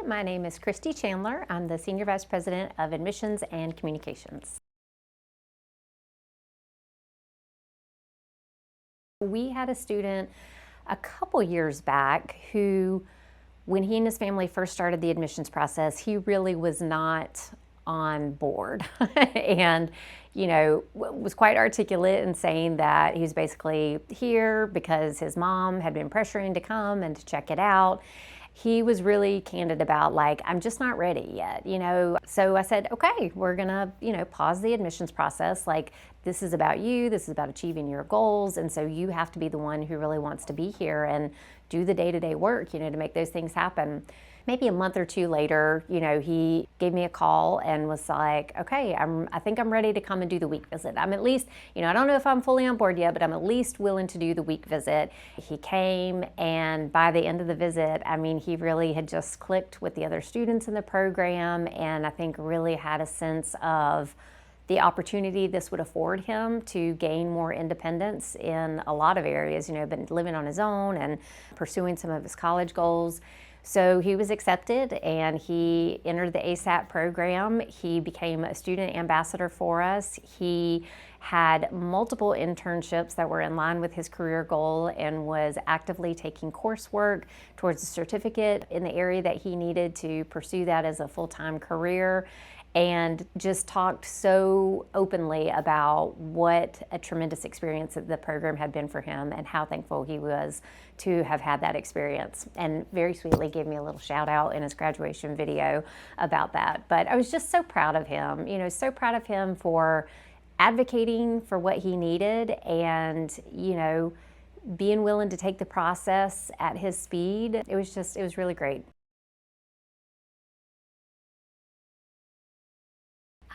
My name is Christy Chandler. I'm the Senior Vice President of Admissions and Communications. We had a student a couple years back who, when he and his family first started the admissions process, he really was not on board and was quite articulate in saying that he was basically here because his mom had been pressuring to come and to check it out. He was really candid about, like, I'm just not ready yet, So I said, okay, we're gonna, pause the admissions process. Like, this is about you, this is about achieving your goals. And so you have to be the one who really wants to be here and do the day-to-day work, to make those things happen. Maybe a month or two later, he gave me a call and was like, okay, I think I'm ready to come and do the week visit. I'm at least, I don't know if I'm fully on board yet, but I'm at least willing to do the week visit. He came, and by the end of the visit, he really had just clicked with the other students in the program, and I think really had a sense of the opportunity this would afford him to gain more independence in a lot of areas, been living on his own and pursuing some of his college goals. So he was accepted and he entered the ASAP program. He became a student ambassador for us. He had multiple internships that were in line with his career goal and was actively taking coursework towards a certificate in the area that he needed to pursue that as a full-time career, and just talked so openly about what a tremendous experience that the program had been for him and how thankful he was to have had that experience. And very sweetly gave me a little shout out in his graduation video about that. But I was just so proud of him, so proud of him for advocating for what he needed and, being willing to take the process at his speed. It was really great.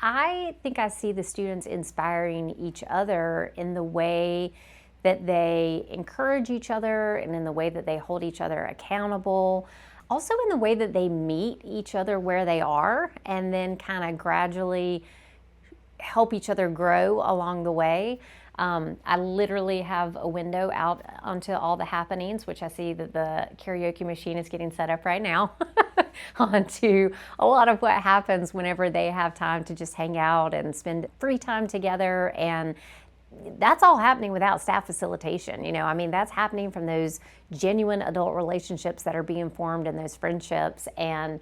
I think I see the students inspiring each other in the way that they encourage each other and in the way that they hold each other accountable. Also in the way that they meet each other where they are and then kind of gradually help each other grow along the way. I literally have a window out onto all the happenings, which I see that the karaoke machine is getting set up right now, onto a lot of what happens whenever they have time to just hang out and spend free time together. And that's all happening without staff facilitation. That's happening from those genuine adult relationships that are being formed in those friendships. And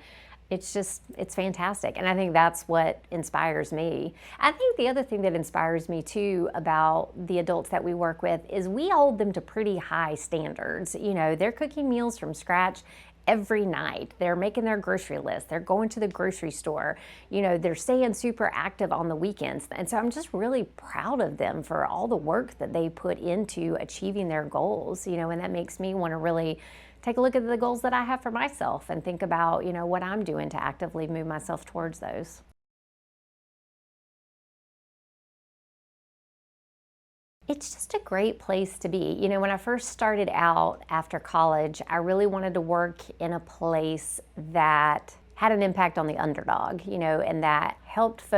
it's fantastic. And I think that's what inspires me. I think the other thing that inspires me too about the adults that we work with is we hold them to pretty high standards. They're cooking meals from scratch every night. They're making their grocery list. They're going to the grocery store. They're staying super active on the weekends. And so I'm just really proud of them for all the work that they put into achieving their goals, and that makes me want to really take a look at the goals that I have for myself and think about, what I'm doing to actively move myself towards those. It's just a great place to be. When I first started out after college, I really wanted to work in a place that had an impact on the underdog, and that helped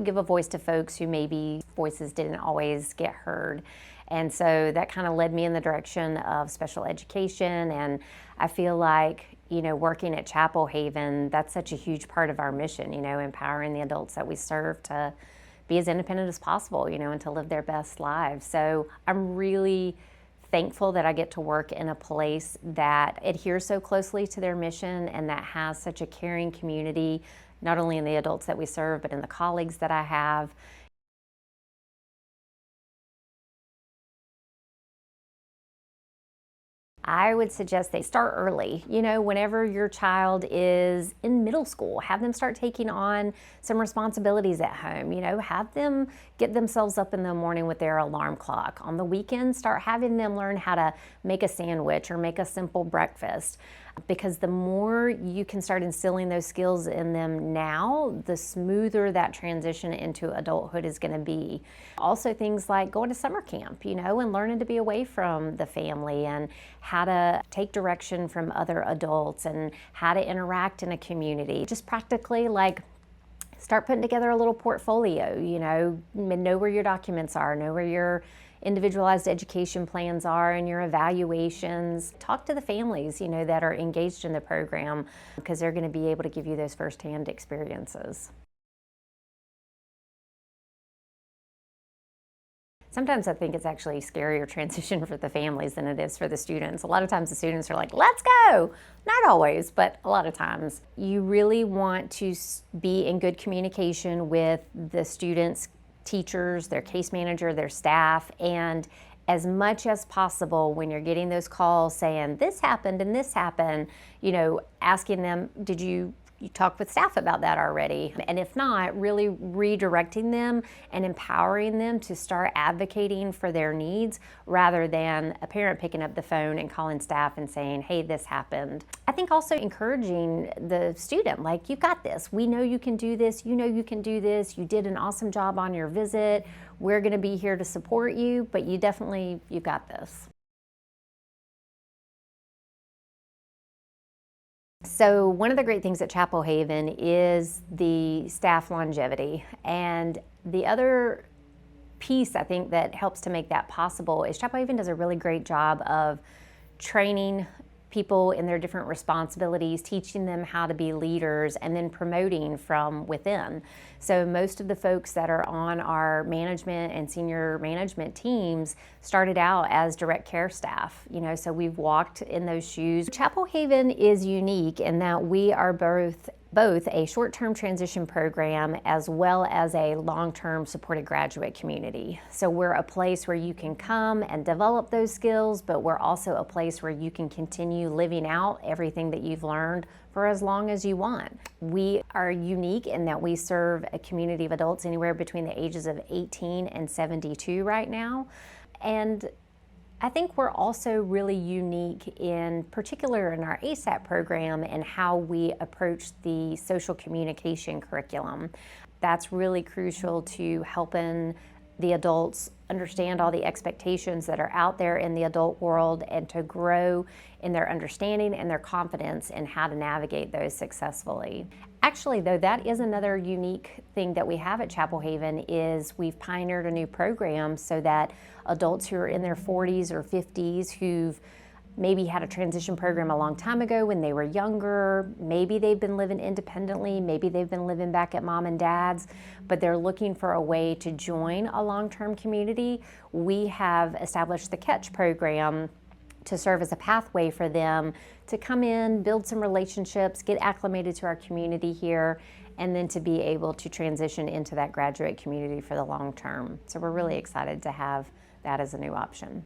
give a voice to folks who maybe voices didn't always get heard. And so that kind of led me in the direction of special education. And I feel like, working at Chapel Haven, that's such a huge part of our mission, empowering the adults that we serve to be as independent as possible, and to live their best lives. So I'm really thankful that I get to work in a place that adheres so closely to their mission and that has such a caring community, not only in the adults that we serve, but in the colleagues that I have. I would suggest they start early. Whenever your child is in middle school, have them start taking on some responsibilities at home. Have them get themselves up in the morning with their alarm clock. On the weekends, start having them learn how to make a sandwich or make a simple breakfast. Because the more you can start instilling those skills in them now, the smoother that transition into adulthood is going to be. Also things like going to summer camp, and learning to be away from the family and how to take direction from other adults and how to interact in a community. Just practically, like, start putting together a little portfolio, know where your documents are, know where your individualized education plans are and your evaluations. Talk to the families, that are engaged in the program, because they're going to be able to give you those firsthand experiences. Sometimes I think it's actually a scarier transition for the families than it is for the students. A lot of times the students are like, let's go. Not always, but a lot of times. You really want to be in good communication with the students, teachers, their case manager, their staff, and as much as possible when you're getting those calls saying this happened and this happened, asking them, did you talk with staff about that already? And if not, really redirecting them and empowering them to start advocating for their needs rather than a parent picking up the phone and calling staff and saying, hey, this happened. I think also encouraging the student, like, you got this. We know you can do this. You know you can do this. You did an awesome job on your visit. We're going to be here to support you, but you got this. So one of the great things at Chapel Haven is the staff longevity. And the other piece I think that helps to make that possible is Chapel Haven does a really great job of training people in their different responsibilities, teaching them how to be leaders, and then promoting from within. So most of the folks that are on our management and senior management teams started out as direct care staff, so we've walked in those shoes. Chapel Haven is unique in that we are both a short-term transition program as well as a long-term supported graduate community. So we're a place where you can come and develop those skills, but we're also a place where you can continue living out everything that you've learned for as long as you want. We are unique in that we serve a community of adults anywhere between the ages of 18 and 72 right now. And I think we're also really unique in particular in our ASAP program and how we approach the social communication curriculum. That's really crucial to helping the adults understand all the expectations that are out there in the adult world and to grow in their understanding and their confidence in how to navigate those successfully. Actually, though, that is another unique thing that we have at Chapel Haven is we've pioneered a new program so that adults who are in their 40s or 50s who've maybe had a transition program a long time ago when they were younger, maybe they've been living independently, maybe they've been living back at mom and dad's, but they're looking for a way to join a long-term community. We have established the Catch program to serve as a pathway for them to come in, build some relationships, get acclimated to our community here, and then to be able to transition into that graduate community for the long term. So we're really excited to have that as a new option.